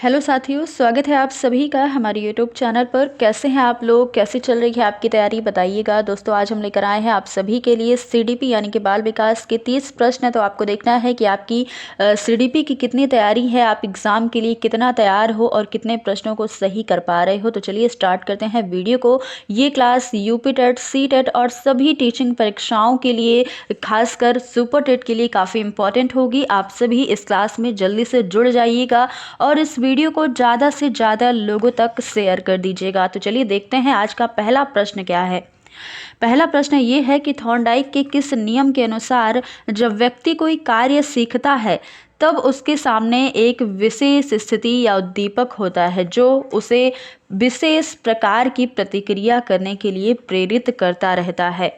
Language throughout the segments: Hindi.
हेलो साथियों, स्वागत है आप सभी का हमारे यूट्यूब चैनल पर। कैसे हैं आप लोग? कैसी चल रही है आपकी तैयारी, बताइएगा। दोस्तों, आज हम लेकर आए हैं आप सभी के लिए सीडीपी यानी कि बाल विकास के 30 प्रश्न। तो आपको देखना है कि आपकी सीडीपी की कितनी तैयारी है, आप एग्ज़ाम के लिए कितना तैयार हो और कितने प्रश्नों को सही कर पा रहे हो। तो चलिए स्टार्ट करते हैं वीडियो को। ये class UP TET, C TET और सभी टीचिंग परीक्षाओं के लिए, खासकर सुपर टेट के लिए काफ़ी इंपॉर्टेंट होगी। आप सभी इस क्लास में जल्दी से जुड़ जाइएगा और इस वीडियो को ज़्यादा से ज़्यादा लोगों तक शेयर कर दीजिएगा। तो चलिए देखते हैं आज का पहला प्रश्न क्या है। पहला प्रश्न ये है कि थॉर्नडाइक के किस नियम के अनुसार जब व्यक्ति कोई कार्य सीखता है तब उसके सामने एक विशेष स्थिति या उद्दीपक होता है जो उसे विशेष प्रकार की प्रतिक्रिया करने के लिए प्रेरित करता रहता है।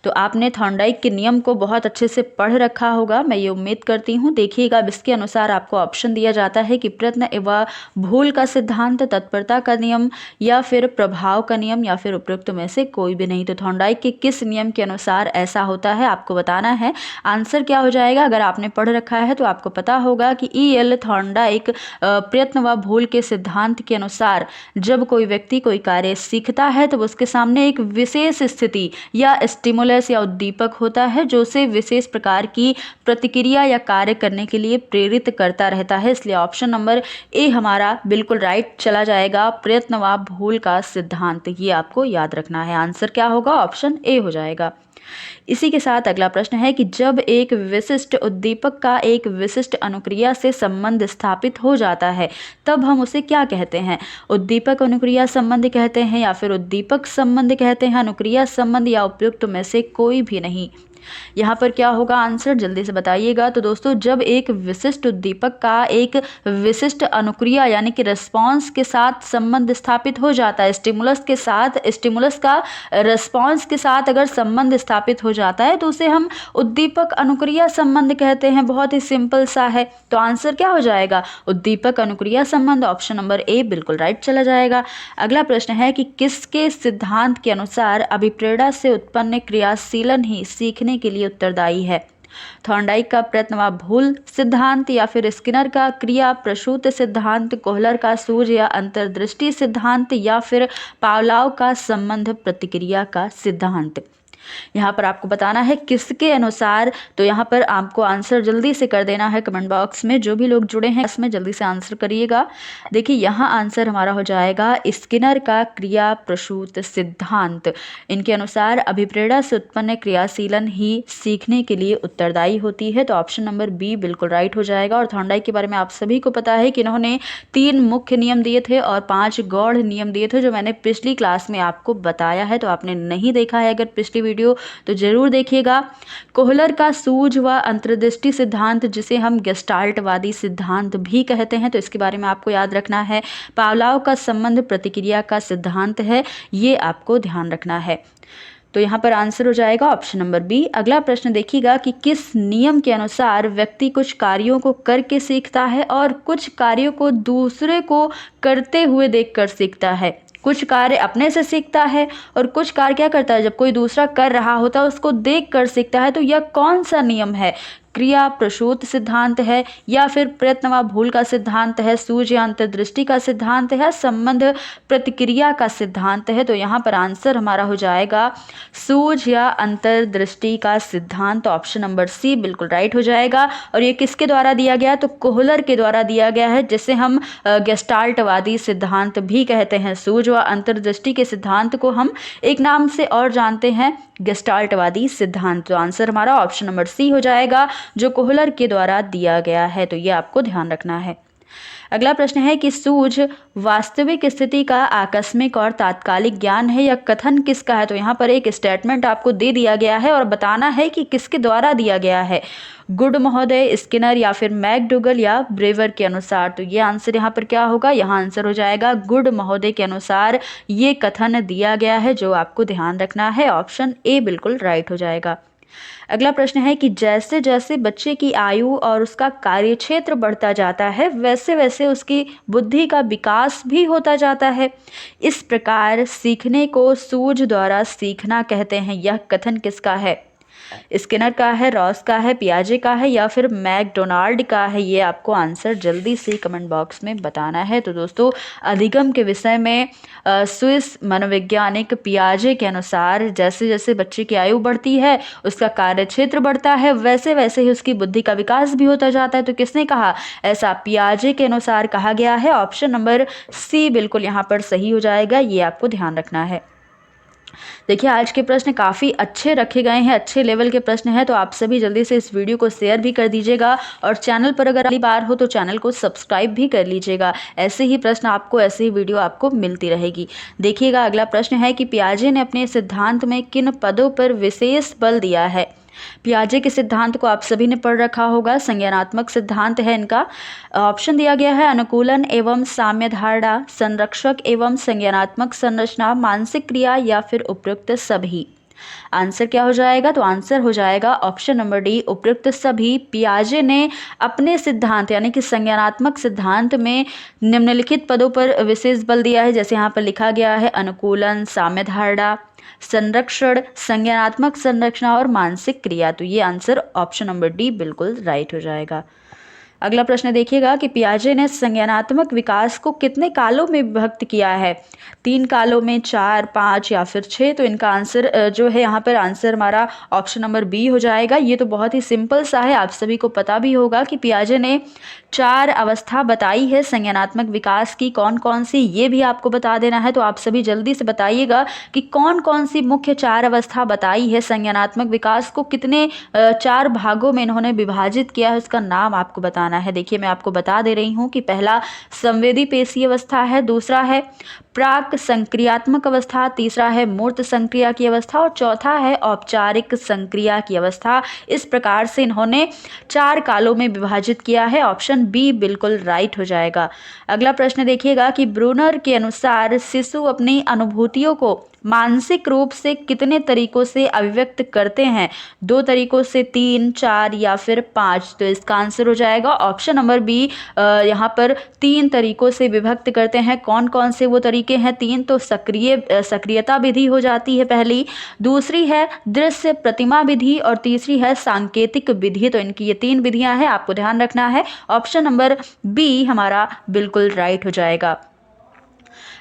तो आपने थॉर्नडाइक के नियम को बहुत अच्छे से पढ़ रखा होगा, मैं ये उम्मीद करती हूँ। देखिएगा, अब इसके अनुसार आपको ऑप्शन दिया जाता है कि प्रयत्न एवं भूल का सिद्धांत, तत्परता का नियम या फिर प्रभाव का नियम या फिर उपयुक्त में से कोई भी नहीं। तो थॉर्नडाइक के किस नियम के अनुसार ऐसा होता है आपको बताना है। आंसर क्या हो जाएगा? अगर आपने पढ़ रखा है तो आपको पता होगा कि E.L. थॉर्नडाइक प्रयत्न व भूल के सिद्धांत के अनुसार जब कोई व्यक्ति कोई कार्य सीखता है तो उसके सामने एक विशेष स्थिति या स्टिमुलस या उद्दीपक होता है जो उसे विशेष प्रकार की प्रतिक्रिया या कार्य करने के लिए प्रेरित करता रहता है। इसलिए ऑप्शन नंबर ए हमारा बिल्कुल राइट चला जाएगा, प्रयत्न व भूल का सिद्धांत। ये आपको याद रखना है। आंसर क्या होगा? ऑप्शन ए हो जाएगा। इसी के साथ अगला प्रश्न है कि जब एक विशिष्ट उद्दीपक का एक विशिष्ट अनुक्रिया से संबंध स्थापित हो जाता है तब हम उसे क्या कहते हैं? उद्दीपक अनुक्रिया संबंध कहते हैं या फिर उद्दीपक संबंध कहते हैं, अनुक्रिया संबंध या उपयुक्त में से कोई भी नहीं। यहाँ पर क्या होगा आंसर, जल्दी से बताइएगा। तो दोस्तों, जब एक विशिष्ट उद्दीपक का एक विशिष्ट अनुक्रिया यानी कि रिस्पॉन्स के साथ संबंध स्थापित हो जाता है, स्टिमुलस के साथ, स्टिमुलस का रिस्पॉन्स के साथ अगर संबंध स्थापित हो जाता है तो उसे हम उद्दीपक अनुक्रिया संबंध कहते हैं। बहुत ही सिंपल सा है। तो आंसर क्या हो जाएगा? उद्दीपक अनुक्रिया संबंध। ऑप्शन नंबर ए बिल्कुल राइट चला जाएगा। अगला प्रश्न है कि किसके सिद्धांत के अनुसार अभिप्रेरणा से उत्पन्न क्रियाशीलन ही सीखने के लिए उत्तरदायी है? थॉर्नडाइक का प्रयत्न व भूल सिद्धांत या फिर स्किनर का क्रिया प्रसूत सिद्धांत, कोहलर का सूझ या अंतर्दृष्टि सिद्धांत या फिर पावलोव का संबंध प्रतिक्रिया का सिद्धांत। यहाँ पर आपको बताना है किसके अनुसार। तो यहाँ पर आपको आंसर जल्दी से कर देना है कमेंट बॉक्स में। जो भी लोग जुड़े हैं इसमें जल्दी से आंसर करिएगा। देखिए, यहाँ आंसर हमारा हो जाएगा स्किनर का क्रिया प्रसूत सिद्धांत। इनके अनुसार अभिप्रेरणा से उत्पन्न क्रियाशीलन ही सीखने के लिए उत्तरदायी होती है। तो ऑप्शन नंबर बी बिल्कुल राइट हो जाएगा। और थॉर्नडाइक के बारे में आप सभी को पता है कि इन्होंने 3 मुख्य नियम दिए थे और 5 गौड़ नियम दिए थे, जो मैंने पिछली क्लास में आपको बताया है। तो आपने नहीं देखा है अगर पिछली वीडियो तो जरूर देखिएगा। कोहलर का सूझ व अंतर्दृष्टि सिद्धांत, जिसे हम गेस्टाल्टवादी सिद्धांत भी कहते हैं, तो इसके बारे में आपको याद रखना है। पावलोव का संबंध प्रतिक्रिया का सिद्धांत है, ये आपको ध्यान रखना है। तो यहाँ पर आंसर हो जाएगा ऑप्शन नंबर बी। अगला प्रश्न देखिएगा कि किस नियम के अनुसार व्यक्ति कुछ कार्यों को करके सीखता है और कुछ कार्यों को दूसरे को करते हुए देखकर सीखता है? कुछ कार्य अपने से सीखता है और कुछ कार्य क्या करता है, जब कोई दूसरा कर रहा होता है उसको देख कर सीखता है। तो यह कौन सा नियम है? क्रिया प्रसूत सिद्धांत है या फिर प्रयत्न व भूल का सिद्धांत है, सूझ या अंतर्दृष्टि का सिद्धांत है, संबंध प्रतिक्रिया का सिद्धांत है? तो यहाँ पर आंसर हमारा हो जाएगा सूझ या अंतर्दृष्टि का सिद्धांत। ऑप्शन नंबर सी बिल्कुल राइट हो जाएगा। और ये किसके द्वारा दिया गया? तो कोहलर के द्वारा दिया गया है, जिसे हम गेस्टाल्टवादी सिद्धांत भी कहते हैं। सूझ व अंतर्दृष्टि के सिद्धांत को हम एक नाम से और जानते हैं, गेस्टाल्टवादी सिद्धांत। तो आंसर हमारा ऑप्शन नंबर सी हो जाएगा, जो कोहलर के द्वारा दिया गया है। तो ये आपको ध्यान रखना है। अगला प्रश्न है कि सूझ वास्तविक स्थिति का आकस्मिक और तात्कालिक ज्ञान है या कथन किसका है? तो यहाँ पर एक स्टेटमेंट आपको दे दिया गया है और बताना है कि किसके द्वारा दिया गया है। गुड महोदय, स्किनर या फिर मैकडूगल या ब्रेवर के अनुसार। तो ये आंसर यहाँ पर क्या होगा? यहाँ आंसर हो जाएगा गुड महोदय के अनुसार ये कथन दिया गया है, जो आपको ध्यान रखना है। ऑप्शन ए बिल्कुल राइट हो जाएगा। अगला प्रश्न है कि जैसे जैसे बच्चे की आयु और उसका कार्यक्षेत्र बढ़ता जाता है वैसे वैसे उसकी बुद्धि का विकास भी होता जाता है। इस प्रकार सीखने को सूझ द्वारा सीखना कहते हैं। यह कथन किसका है? स्किनर का है, रॉस का है, पियाजे का है या फिर मैकडोनाल्ड का है? ये आपको आंसर जल्दी से कमेंट बॉक्स में बताना है। तो दोस्तों अधिगम के विषय में स्विस मनोवैज्ञानिक पियाजे के अनुसार जैसे जैसे बच्चे की आयु बढ़ती है उसका कार्य क्षेत्र बढ़ता है, वैसे वैसे ही उसकी बुद्धि का विकास भी होता जाता है। तो किसने कहा? ऐसा पियाजे के अनुसार कहा गया है। ऑप्शन नंबर सी बिल्कुल यहाँ पर सही हो जाएगा, ये आपको ध्यान रखना है। देखिए आज के प्रश्न काफ़ी अच्छे रखे गए हैं, अच्छे लेवल के प्रश्न हैं, तो आप सभी जल्दी से इस वीडियो को शेयर भी कर दीजिएगा और चैनल पर अगर पहली बार हो तो चैनल को सब्सक्राइब भी कर लीजिएगा। ऐसे ही प्रश्न आपको, ऐसे ही वीडियो आपको मिलती रहेगी। देखिएगा अगला प्रश्न है कि पियाजे ने अपने सिद्धांत में किन पदों पर विशेष बल दिया है? पियाजे के सिद्धांत को आप सभी ने पढ़ रखा होगा, संज्ञानात्मक सिद्धांत है इनका। ऑप्शन दिया गया है अनुकूलन एवं साम्य धारणा, संरक्षक एवं संज्ञानात्मक संरचना, मानसिक क्रिया या फिर उपयुक्त सभी। आंसर क्या हो जाएगा? तो आंसर हो जाएगा ऑप्शन नंबर डी, उपयुक्त सभी। पियाजे ने अपने सिद्धांत यानी कि संज्ञानात्मक सिद्धांत में निम्नलिखित पदों पर विशेष बल दिया है, जैसे यहाँ पर लिखा गया है अनुकूलन, साम्य धारणा, संरक्षण, संज्ञानात्मक संरचना और मानसिक क्रिया। तो ये आंसर ऑप्शन नंबर डी बिल्कुल राइट हो जाएगा। अगला प्रश्न देखिएगा कि पियाजे ने संज्ञानात्मक विकास को कितने कालों में विभक्त किया है? 3 कालों में, 4, 5 या फिर 6? तो इनका आंसर जो है यहाँ पर आंसर हमारा ऑप्शन नंबर बी हो जाएगा। ये तो बहुत ही सिंपल सा है, आप सभी को पता भी होगा कि पियाजे ने 4 अवस्था बताई है संज्ञानात्मक विकास की। कौन कौन सी ये भी आपको बता देना है, तो आप सभी जल्दी से बताइएगा कि कौन कौन सी मुख्य 4 अवस्था बताई है संज्ञानात्मक विकास को, कितने 4 भागों में इन्होंने विभाजित किया है, उसका नाम आपको बताना है। देखिए मैं आपको बता दे रही हूं कि पहला संवेदी पेशी अवस्था है, दूसरा है प्राक संक्रियात्मक अवस्था, तीसरा है मूर्त संक्रिया की अवस्था और चौथा है औपचारिक संक्रिया की अवस्था। इस प्रकार से इन्होंने 4 कालों में विभाजित किया है। ऑप्शन बी बिल्कुल राइट हो जाएगा। अगला प्रश्न देखिएगा कि ब्रूनर के अनुसार शिशु अपनी अनुभूतियों को मानसिक रूप से कितने तरीकों से अभिव्यक्त करते हैं? 2 तरीकों से, 3, 4 या फिर 5? तो इसका आंसर हो जाएगा ऑप्शन नंबर बी, यहाँ पर 3 तरीकों से विभक्त करते हैं। कौन कौन से वो तरीके हैं 3? तो सक्रियता विधि हो जाती है पहली, दूसरी है दृश्य प्रतिमा विधि और तीसरी है सांकेतिक विधि। तो इनकी ये 3 विधियां हैं, आपको ध्यान रखना है। ऑप्शन नंबर बी हमारा बिल्कुल राइट हो जाएगा।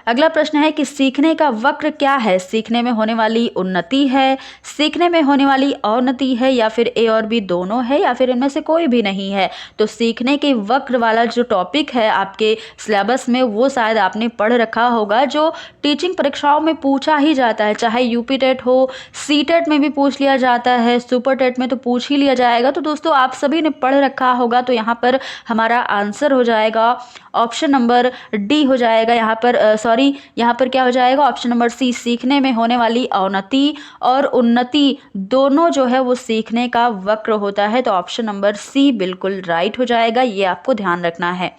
अगला प्रश्न है कि सीखने का वक्र क्या है? सीखने में होने वाली उन्नति है, सीखने में होने वाली अवनति है या फिर ए और बी दोनों है या फिर इनमें से कोई भी नहीं है? तो सीखने के वक्र वाला जो टॉपिक है आपके सिलेबस में वो शायद आपने पढ़ रखा होगा, जो टीचिंग परीक्षाओं में पूछा ही जाता है, चाहे यूपी टेट हो, सी टेट में भी पूछ लिया जाता है, सुपर टेट में तो पूछ ही लिया जाएगा। तो दोस्तों आप सभी ने पढ़ रखा होगा, तो यहाँ पर हमारा आंसर हो जाएगा ऑप्शन नंबर डी हो जाएगा। यहाँ पर क्या हो जाएगा? ऑप्शन नंबर सी, सीखने में होने वाली अवनति और उन्नति दोनों जो है वो सीखने का वक्र होता है। तो ऑप्शन नंबर सी बिल्कुल राइट हो जाएगा, ये आपको ध्यान रखना है।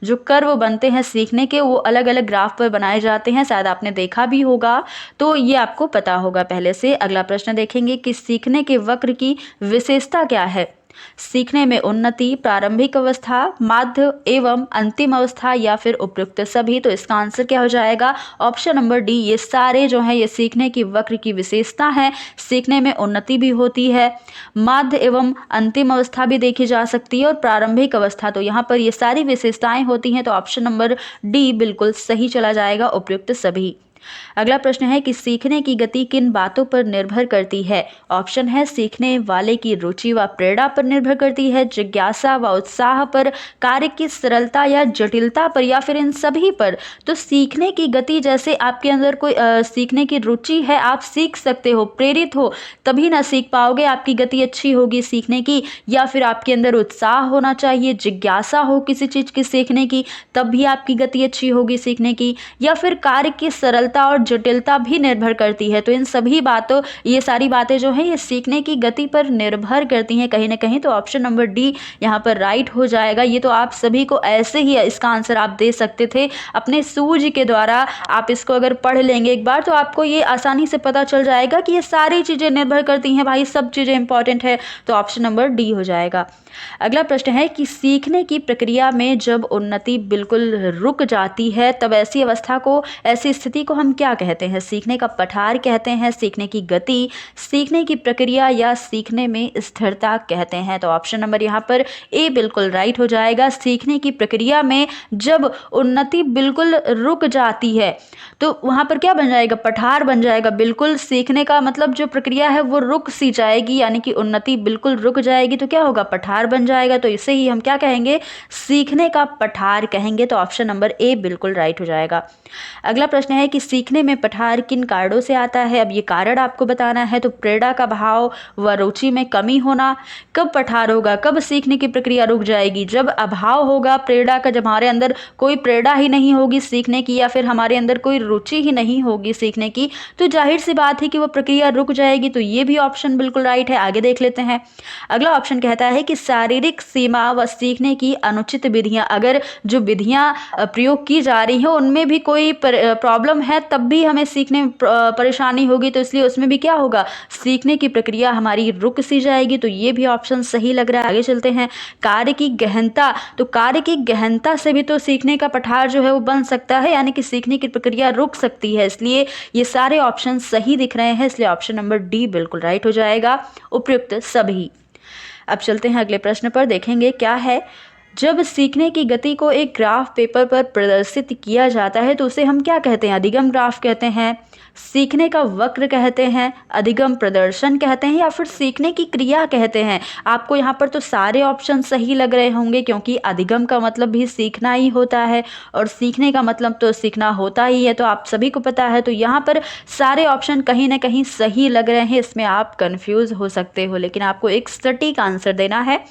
जो कर्व बनते हैं सीखने के वो अलग अलग ग्राफ पर बनाए जाते हैं, शायद आपने देखा भी होगा, तो ये आपको पता होगा पहले से। अगला प्रश्न देखेंगे कि सीखने के वक्र की विशेषता क्या है? सीखने में उन्नति, प्रारंभिक अवस्था, माध्य एवं अंतिम अवस्था या फिर उपयुक्त सभी? तो इसका आंसर क्या हो जाएगा? ऑप्शन नंबर डी, ये सारे जो हैं ये सीखने की वक्र की विशेषता है। सीखने में उन्नति भी होती है, माध्य एवं अंतिम अवस्था भी देखी जा सकती है और प्रारंभिक अवस्था। तो यहाँ पर ये सारी विशेषताएं होती हैं। तो ऑप्शन नंबर डी बिल्कुल सही चला जाएगा, उपयुक्त सभी। अगला प्रश्न है कि सीखने की गति किन बातों पर निर्भर करती है? ऑप्शन है सीखने वाले की रुचि व प्रेरणा पर निर्भर करती है, जिज्ञासा व उत्साह पर, कार्य की सरलता या जटिलता पर या फिर इन सभी पर? तो सीखने की गति, जैसे आपके अंदर कोई सीखने की रुचि है, आप सीख सकते हो, प्रेरित हो तभी ना सीख पाओगे, आपकी गति अच्छी होगी सीखने की, या फिर आपके अंदर उत्साह होना चाहिए, जिज्ञासा हो किसी चीज की सीखने की, तब भी आपकी गति अच्छी होगी सीखने की, या फिर कार्य की सरलता और जटिलता भी निर्भर करती है। तो इन सभी बातों, ये सारी बातें जो हैं ये सीखने की गति पर निर्भर करती हैं कहीं ना कहीं। तो ऑप्शन नंबर डी यहाँ पर राइट हो जाएगा। ये तो आप सभी को ऐसे ही इसका आंसर आप दे सकते थे अपने सूझ के द्वारा। आप इसको अगर पढ़ लेंगे एक बार तो आपको ये आसानी से पता चल जाएगा कि ये सारी चीजें निर्भर करती हैं भाई, सब चीजें इंपॉर्टेंट है। तो ऑप्शन नंबर डी हो जाएगा। अगला प्रश्न है कि सीखने की प्रक्रिया में जब उन्नति बिल्कुल रुक जाती है तब ऐसी स्थिति को हम क्या कहते हैं? सीखने का पठार कहते हैं, सीखने की गति, सीखने की प्रक्रिया या सीखने में स्थिरता कहते हैं? तो ऑप्शन नंबर यहाँ पर ए बिल्कुल राइट हो जाएगा। सीखने की प्रक्रिया में जब उन्नति बिल्कुल रुक जाती है तो वहाँ पर क्या बन जाएगा? पठार बन जाएगा। बिल्कुल सीखने का मतलब जो प्रक्रिया है वो रुक सी जाएगी, यानी कि उन्नति बिल्कुल रुक जाएगी तो क्या होगा? पठार बन जाएगा। तो इसे ही हम क्या कहेंगे? सीखने का पठार कहेंगे। तो ऑप्शन नंबर ए बिल्कुल राइट हो जाएगा। अगला प्रश्न है कि सीखने में पठार किन कारणों से आता है? अब ये कारण आपको बताना है। तो प्रेरणा का भाव व रुचि में कमी होना। कब पठार होगा? कब सीखने की प्रक्रिया रुक जाएगी? जब अभाव होगा प्रेरणा का, जब हमारे अंदर कोई प्रेरणा ही नहीं होगी सीखने की, या फिर हमारे अंदर कोई रुचि ही नहीं होगी सीखने की, तो जाहिर सी बात है कि वो प्रक्रिया रुक जाएगी। तो ये भी ऑप्शन बिल्कुल राइट है। आगे देख लेते हैं। अगला ऑप्शन कहता है कि शारीरिक सीमा व सीखने की अनुचित विधियां, अगर जो विधियां प्रयोग की जा रही हैं उनमें भी कोई प्रॉब्लम है तब भी हमें सीखने में परेशानी होगी, तो इसलिए उसमें भी क्या होगा? सीखने की प्रक्रिया हमारी रुक सी जाएगी। तो ये भी ऑप्शन सही लग रहा है। आगे चलते हैं। कार्य की गहनता, तो कार्य की गहनता से भी तो सीखने का पठार जो है वो बन सकता है, यानी कि सीखने की प्रक्रिया रुक सकती है। इसलिए ये सारे ऑप्शन सही दिख रहे हैं, इसलिए ऑप्शन नंबर डी बिल्कुल राइट हो जाएगा, उपयुक्त सभी। अब चलते हैं अगले प्रश्न पर, देखेंगे क्या है। जब सीखने की गति को एक ग्राफ पेपर पर प्रदर्शित किया जाता है तो उसे हम क्या कहते हैं? अधिगम ग्राफ कहते हैं, सीखने का वक्र कहते हैं, अधिगम प्रदर्शन कहते हैं, या फिर सीखने की क्रिया कहते हैं? आपको यहाँ पर तो सारे ऑप्शन सही लग रहे होंगे, क्योंकि अधिगम का मतलब भी सीखना ही होता है और सीखने का मतलब तो सीखना होता ही है, तो आप सभी को पता है। तो यहाँ पर सारे ऑप्शन कहीं ना कहीं सही लग रहे हैं, इसमें आप कंफ्यूज हो सकते हो, लेकिन आपको एक सटीक आंसर देना है।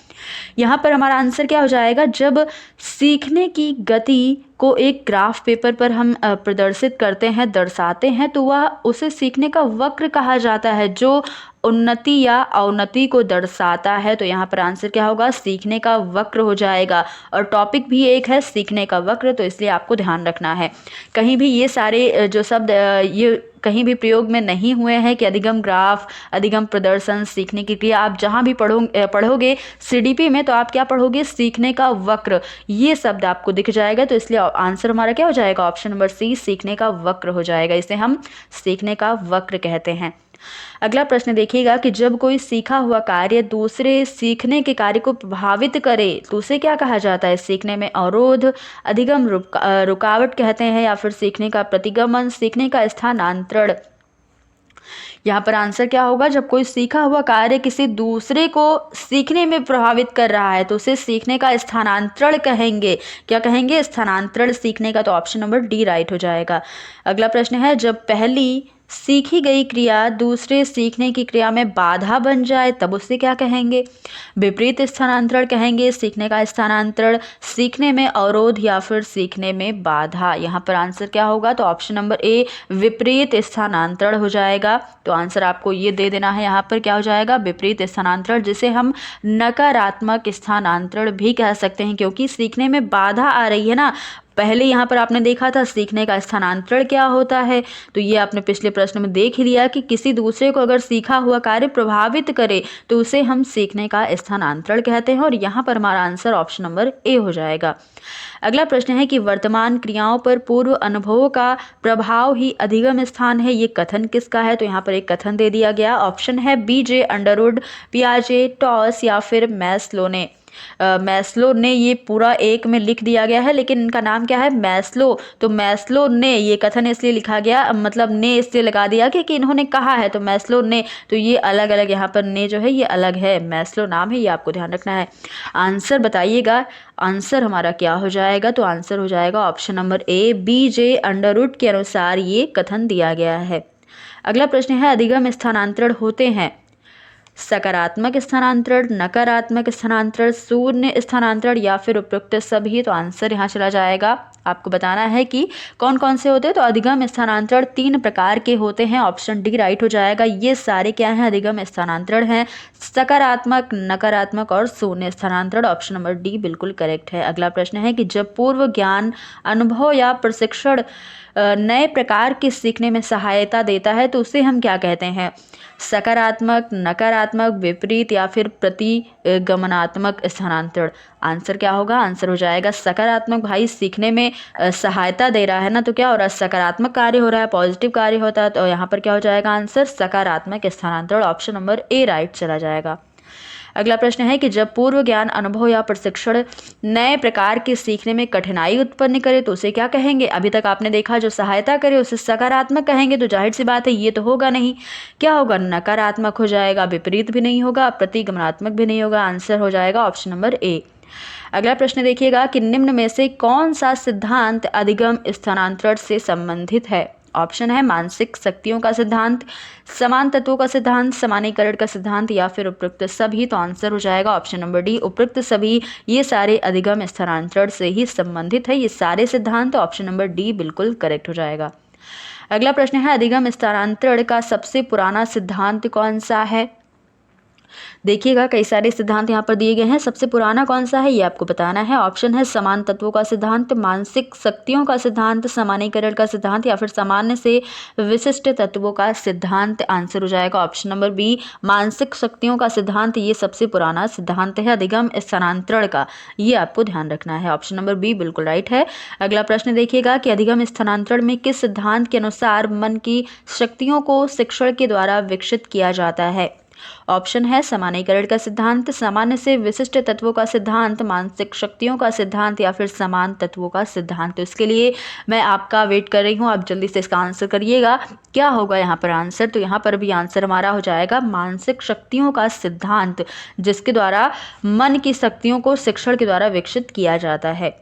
यहाँ पर हमारा आंसर क्या हो जाएगा? जब सीखने की गति को एक ग्राफ पेपर पर हम प्रदर्शित करते हैं, दर्शाते हैं, तो वह उसे सीखने का वक्र कहा जाता है, जो उन्नति या अवनति को दर्शाता है। तो यहाँ पर आंसर क्या होगा? सीखने का वक्र हो जाएगा। और टॉपिक भी एक है सीखने का वक्र, तो इसलिए आपको ध्यान रखना है। कहीं भी ये सारे जो शब्द ये कहीं भी प्रयोग में नहीं हुए हैं कि अधिगम ग्राफ, अधिगम प्रदर्शन, सीखने की क्रिया। आप जहाँ भी पढ़ोगे सीडीपी में तो आप क्या पढ़ोगे? सीखने का वक्र, ये शब्द आपको दिख जाएगा। तो इसलिए आंसर हमारा क्या हो जाएगा? ऑप्शन नंबर सी, सीखने का वक्र हो जाएगा। इसे हम सीखने का वक्र कहते हैं। अगला प्रश्न देखिएगा कि जब कोई सीखा हुआ कार्य दूसरे सीखने के कार्य को प्रभावित करे तो उसे क्या कहा जाता है? सीखने में अवरोध, अधिगम रुकावट कहते हैं, या फिर सीखने का प्रतिगमन, सीखने का स्थानांतरण। यहाँ पर आंसर क्या होगा? जब कोई सीखा हुआ कार्य किसी दूसरे को सीखने में प्रभावित कर रहा है तो उसे सीखने का स्थानांतरण कहेंगे। क्या कहेंगे? स्थानांतरण सीखने का। तो ऑप्शन नंबर डी राइट हो जाएगा। अगला प्रश्न है, जब पहली सीखी गई क्रिया दूसरे सीखने की क्रिया में बाधा बन जाए तब उसे क्या कहेंगे? विपरीत स्थानांतरण कहेंगे, सीखने का स्थानांतरण, सीखने में अवरोध, या फिर सीखने में बाधा। यहाँ पर आंसर क्या होगा? तो ऑप्शन नंबर ए, विपरीत स्थानांतरण हो जाएगा। तो आंसर आपको ये दे देना है, यहाँ पर क्या हो जाएगा? विपरीत स्थानांतरण, जिसे हम नकारात्मक स्थानांतरण भी कह सकते हैं, क्योंकि सीखने में बाधा आ रही है ना। पहले यहाँ पर आपने देखा था सीखने का स्थानांतरण क्या होता है, तो ये आपने पिछले प्रश्न में देख ही लिया कि किसी दूसरे को अगर सीखा हुआ कार्य प्रभावित करे तो उसे हम सीखने का स्थानांतरण कहते हैं। और यहाँ पर हमारा आंसर ऑप्शन नंबर ए हो जाएगा। अगला प्रश्न है कि वर्तमान क्रियाओं पर पूर्व अनुभवों का प्रभाव ही अधिगम स्थान है, ये कथन किसका है? तो यहाँ पर एक कथन दे दिया गया। ऑप्शन है बीजे अंडरवुड, पियाजे, टॉस, या फिर मैस्लो ने। मैस्लो ने, ये पूरा एक में लिख दिया गया है, लेकिन इनका नाम क्या है? मैस्लो। तो मैस्लो ने, ये कथन इसलिए लिखा गया, मतलब ने इसलिए लगा दिया कि इन्होंने कहा है, तो मैस्लो ने। तो ये अलग अलग, यहाँ पर ने जो है ये अलग है, मैस्लो नाम है, ये आपको ध्यान रखना है। आंसर बताइएगा, आंसर हमारा क्या हो जाएगा? तो आंसर हो जाएगा option number A, BJ Underwood के अनुसार ये कथन दिया गया है। अगला प्रश्न है, अधिगम स्थानांतरण होते हैं सकारात्मक स्थानांतरण, नकारात्मक स्थानांतरण, शून्य स्थानांतरण, या फिर उपयुक्त सभी। तो आंसर यहाँ चला जाएगा। आपको बताना है कि कौन कौन से होते हैं। तो अधिगम स्थानांतरण 3 प्रकार के होते हैं, ऑप्शन डी राइट हो जाएगा। ये सारे क्या हैं? अधिगम स्थानांतरण हैं, सकारात्मक, नकारात्मक और शून्य स्थानांतरण। ऑप्शन नंबर डी बिल्कुल करेक्ट है। अगला प्रश्न है कि जब पूर्व ज्ञान, अनुभव या प्रशिक्षण नए प्रकार के सीखने में सहायता देता है तो उसे हम क्या कहते हैं? सकारात्मक, नकारात्मक, विपरीत, या फिर प्रतिगमनात्मक स्थानांतरण। आंसर क्या होगा? आंसर हो जाएगा सकारात्मक। भाई सीखने में सहायता दे रहा है ना, तो क्या हो रहा है? सकारात्मक कार्य हो रहा है, पॉजिटिव कार्य होता है। तो यहाँ पर क्या हो जाएगा आंसर? सकारात्मक स्थानांतरण। ऑप्शन नंबर ए राइट चला जाएगा। अगला प्रश्न है कि जब पूर्व ज्ञान, अनुभव या प्रशिक्षण नए प्रकार के सीखने में कठिनाई उत्पन्न करे तो उसे क्या कहेंगे? अभी तक आपने देखा जो सहायता करे उसे सकारात्मक कहेंगे, तो जाहिर सी बात है ये तो होगा नहीं। क्या होगा? नकारात्मक हो जाएगा, विपरीत भी नहीं होगा, प्रतिगमनात्मक भी नहीं होगा। आंसर हो जाएगा ऑप्शन नंबर ए। अगला प्रश्न देखिएगा कि निम्न में से कौन सा सिद्धांत अधिगम स्थानांतरण से संबंधित है? ऑप्शन है मानसिक शक्तियों का सिद्धांत, समान तत्वों का सिद्धांत, समानीकरण का सिद्धांत या फिर उपरोक्त सभी। तो आंसर हो जाएगा ऑप्शन नंबर डी, उपरोक्त सभी। ये सारे अधिगम स्थानांतरण से ही संबंधित है, ये सारे सिद्धांत। ऑप्शन नंबर डी बिल्कुल करेक्ट हो जाएगा। अगला प्रश्न है अधिगम स्थानांतरण का सबसे पुराना सिद्धांत कौन सा है? देखिएगा कई सारे सिद्धांत यहाँ पर दिए गए हैं, सबसे पुराना कौन सा है ये आपको बताना है। ऑप्शन है समान तत्वों का सिद्धांत, मानसिक शक्तियों का सिद्धांत, समानीकरण का सिद्धांत या फिर सामान्य से विशिष्ट तत्वों का सिद्धांत। आंसर हो जाएगा ऑप्शन नंबर बी, मानसिक शक्तियों का सिद्धांत। ये सबसे पुराना सिद्धांत है अधिगम स्थानांतरण का, ये आपको ध्यान रखना है। ऑप्शन नंबर बी बिल्कुल राइट है। अगला प्रश्न देखिएगा कि अधिगम स्थानांतरण में किस सिद्धांत के अनुसार मन की शक्तियों को शिक्षण के द्वारा विकसित किया जाता है? ऑप्शन है समानीकरण का सिद्धांत, सामान्य से विशिष्ट तत्वों का सिद्धांत, मानसिक शक्तियों का सिद्धांत या फिर समान तत्वों का सिद्धांत। तो इसके लिए मैं आपका वेट कर रही हूँ, आप जल्दी से इसका आंसर करिएगा। क्या होगा यहाँ पर आंसर? तो यहाँ पर भी आंसर हमारा हो जाएगा मानसिक शक्तियों का सिद्धांत, जिसके द्वारा मन की शक्तियों को शिक्षण के द्वारा विकसित किया जाता है।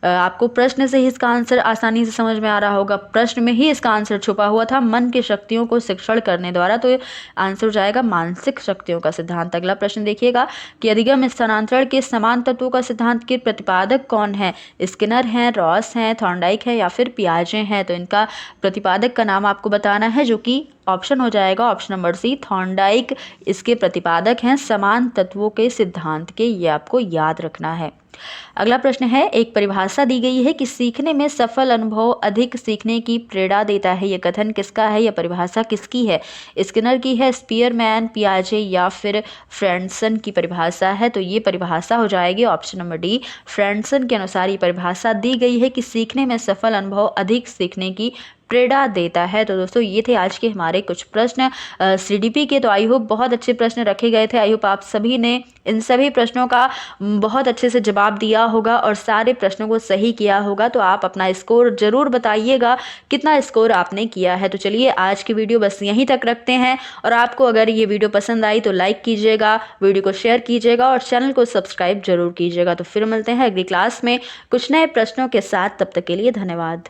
आपको प्रश्न से ही इसका आंसर आसानी से समझ में आ रहा होगा, प्रश्न में ही इसका आंसर छुपा हुआ था, मन की शक्तियों को शिक्षण करने द्वारा। तो आंसर हो जाएगा मानसिक शक्तियों का सिद्धांत। अगला प्रश्न देखिएगा कि अधिगम स्थानांतरण के समान तत्वों का सिद्धांत के प्रतिपादक कौन है? स्किनर हैं, रॉस हैं, थॉर्नडाइक है या फिर पियाजे हैं। तो इनका प्रतिपादक का नाम आपको बताना है, जो कि ऑप्शन हो जाएगा ऑप्शन नंबर सी, थॉर्नडाइक इसके प्रतिपादक हैं समान तत्वों के सिद्धांत के, ये आपको याद रखना है। अगला प्रश्न है, एक परिभाषा दी गई है कि सीखने में सफल अनुभव अधिक सीखने की प्रेरणा देता है। यह कथन किसका है? यह परिभाषा किसकी है? स्किनर की है, स्पीयरमैन, पियाजे या फिर फ्रेंडसन की परिभाषा है? तो ये परिभाषा हो जाएगी ऑप्शन नंबर डी, फ्रेंडसन के अनुसार ये परिभाषा दी गई है कि सीखने में सफल अनुभव अधिक सीखने की प्रेरणा देता है। तो दोस्तों ये थे आज के हमारे कुछ प्रश्न सीडीपी के। तो आई होप बहुत अच्छे प्रश्न रखे गए थे। आई होप आप सभी ने इन सभी प्रश्नों का बहुत अच्छे से जवाब दिया होगा और सारे प्रश्नों को सही किया होगा। तो आप अपना स्कोर जरूर बताइएगा, कितना स्कोर आपने किया है। तो चलिए आज की वीडियो बस यहीं तक रखते हैं, और आपको अगर ये वीडियो पसंद आई तो लाइक कीजिएगा, वीडियो को शेयर कीजिएगा और चैनल को सब्सक्राइब जरूर कीजिएगा। तो फिर मिलते हैं अगली क्लास में कुछ नए प्रश्नों के साथ, तब तक के लिए धन्यवाद।